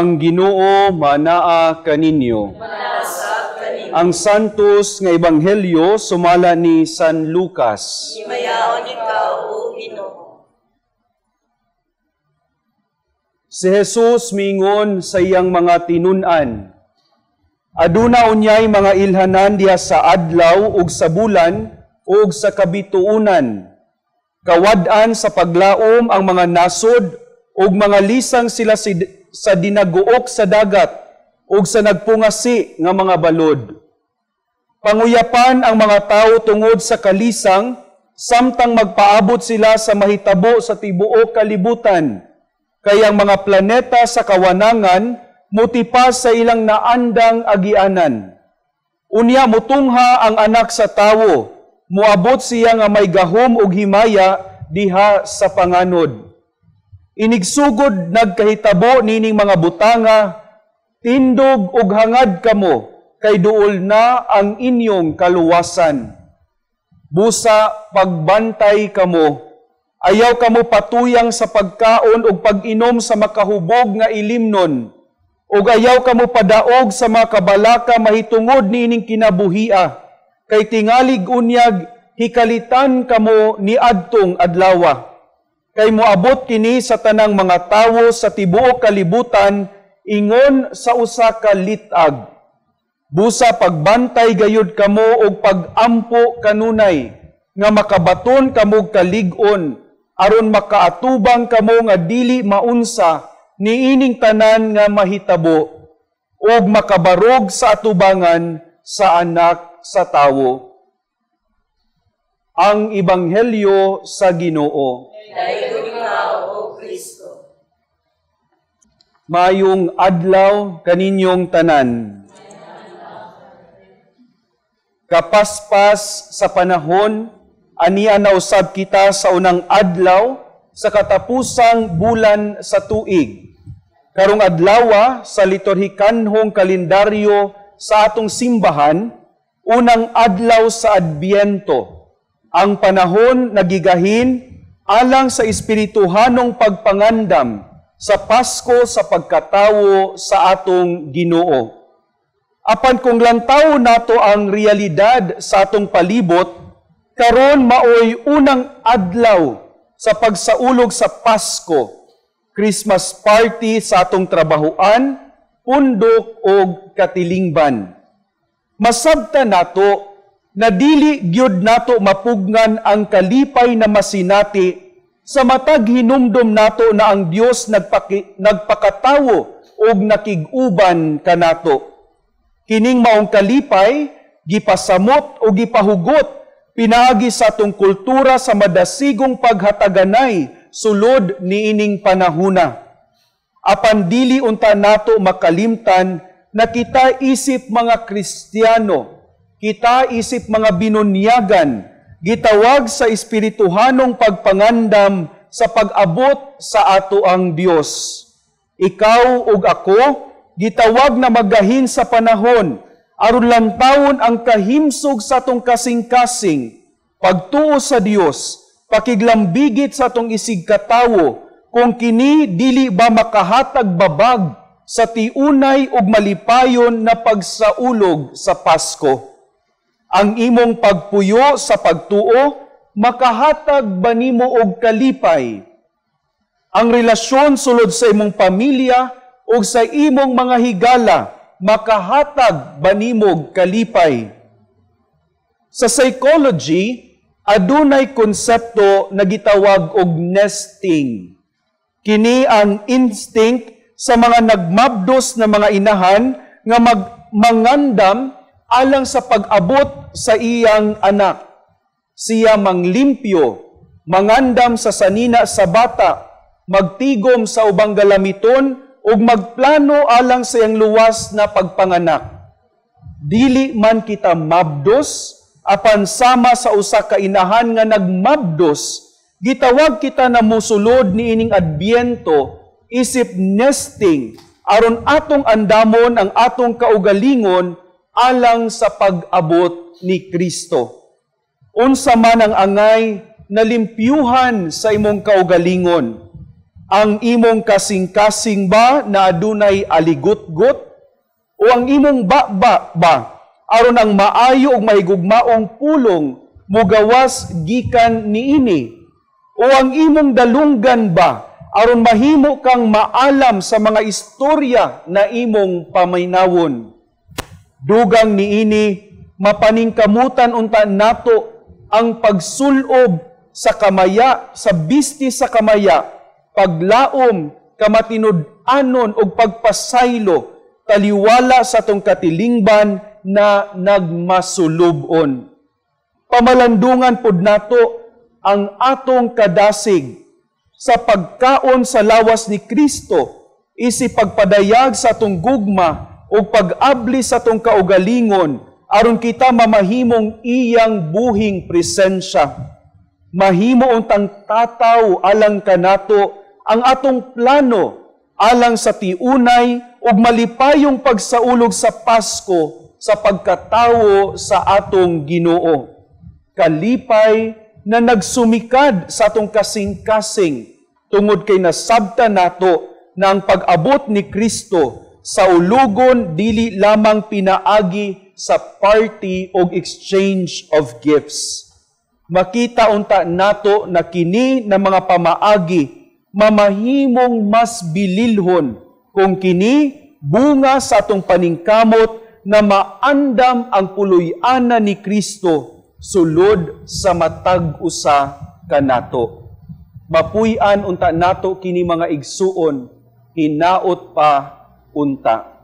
Ang Ginoo manaa kaninyo. Ang santos nga ebanghelyo sumala ni San Lucas. Himayaon ikaw, O Ginoo. Si Jesus mingon sa iyang mga tinun-an. Aduna unyay mga ilhanan diha sa adlaw ug sa bulan ug sa kabituunan. Kawad-an sa paglaom ang mga nasod ug mga lisang sila sa dinaguok sa dagat ug sa nagpungasi nga mga balod. Panguyapan ang mga tao tungod sa kalisang, samtang magpaabot sila sa mahitabo sa tibuok kalibutan. Kayang mga planeta sa kawanangan, mutipas sa ilang naandang agianan. Unya mutungha ang anak sa tawo, muabot siya nga may gahom ug himaya diha sa panganod. Inigsugod nagkahitabo nining mga butanga, tindog ug hangad kamo, kay duol na ang inyong kaluwasan. Busa pagbantay kamo, ayaw kamo patuyang sa pagkaon ug pag-inom sa makahubog nga ilimnon, ug ayaw kamo padaog sa mga kabalaka mahitungod niining kinabuhia, kay tingalig unyag hikalitan kamo ni adtong adlawa. Kay moabot kini sa tanang mga tawo sa tibuok kalibutan ingon sa usa ka litag. Busa pagbantay gayud kamo og pag-ampo kanunay nga makabaton kamo kalig-on aron makaatubang kamo nga dili maunsa niining tanan nga mahitabo ug makabarog sa atubangan sa anak sa tawo. Ang ebanghelyo sa Ginoo. Dayon ikaw, O Kristo. Mayong adlaw kaninyong tanan. Kapaspas sa panahon, ania na usab kita sa unang adlaw sa katapusang bulan sa tuig. Karong adlaw sa liturhikanhong kalendaryo sa atong simbahan, unang adlaw sa Adbyento. Ang panahon nagigahin alang sa espirituhanong pagpangandam sa Pasko sa pagkatawo sa atong Ginoo. Apan kung lantaw nato ang realidad sa atong palibot, karon maoy unang adlaw sa pagsaulog sa Pasko, Christmas party sa atong trabahoan, pundok o katilingban. Masabta nato na dili gyud nato mapugnan ang kalipay na masinati sa matag hinumdom nato na ang Dios nagpakatawo og nakig-uban kanato. Kining maong kalipay gipasamot o gipahugot pinaagi sa atong kultura sa madasigong paghataganay sulod niining panahuna. Apan dili unta nato makalimtan na kita isip mga Kristiyano, kita isip mga binunyagan, gitawag sa espirituhanong pagpangandam sa pag-abot sa ato ang Dios. Ikaw ug ako, gitawag na magahin sa panahon, aron lantawon ang kahimsog sa atong kasing-kasing, pagtuo sa Dios, pakiglambigit sa atong isig katawo, kung kini dili ba makahatag babag sa tiunay ug malipayon na pagsaulog sa Pasko. Ang imong pagpuyo sa pagtuo, makahatag ba nimo og kalipay? Ang relasyon sulod sa imong pamilya ug sa imong mga higala, makahatag ba nimo og kalipay? Sa psychology, adunay konsepto na gitawag og nesting. Kini ang instinct sa mga nagmabdos na mga inahan nga mangandam alang sa pag-abot sa iyang anak. Siya manglimpyo, mangandam sa sanina sa bata, magtigom sa ubang galamiton, ug magplano alang sa iyang luwas na pagpanganak. Dili man kita mabdos, apan sama sa usa ka inahan nga nagmabdos, gitawag kita na musulod niining Adbyento, isip nesting, aron atong andamon ang atong kaugalingon alang sa pag-abot ni Kristo. Unsa man ang angay na limpyuhan sa imong kaugalingon. Ang imong kasing-kasing ba na adunay aligot-got? O ang imong ba aron ang maayo ug mahigugmaong pulong mugawas gikan niini? O ang imong dalunggan ba aron mahimo kang maalam sa mga istorya na imong pamaynawon? Dugang niini mapaningkamutan unta nato ang pagsulob sa kamaya, sa bisti sa kamaya, paglaom, kamatinud-anon o pagpasaylo, taliwala sa tong katilingban na nagmasulubon. Pamalandungan pod nato ang atong kadasig sa pagkaon sa lawas ni Kristo, isi pagpadayag sa atong gugma o pag-abli sa atong kaugalingon, aron kita mamahimong iyang buhing presensya. Mahimo untang tataw alang kanato ang atong plano alang sa tiunay ug malipayong pagsaulog sa Pasko sa pagkatawo sa atong Ginoo. Kalipay na nagsumikad sa atong kasing-kasing tungod kay nasabta nato na ang pag-abot ni Kristo sa ulugon dili lamang pinaagi sa party o exchange of gifts. Makita unta nato na kini na mga pamaagi mamahimong mas bililhon kung kini bunga sa atong paningkamot na maandam ang puloy-ana ni Kristo sulod sa matag-usa kanato. Mapuy-an unta nato kini mga igsuon, hinaot pa unta.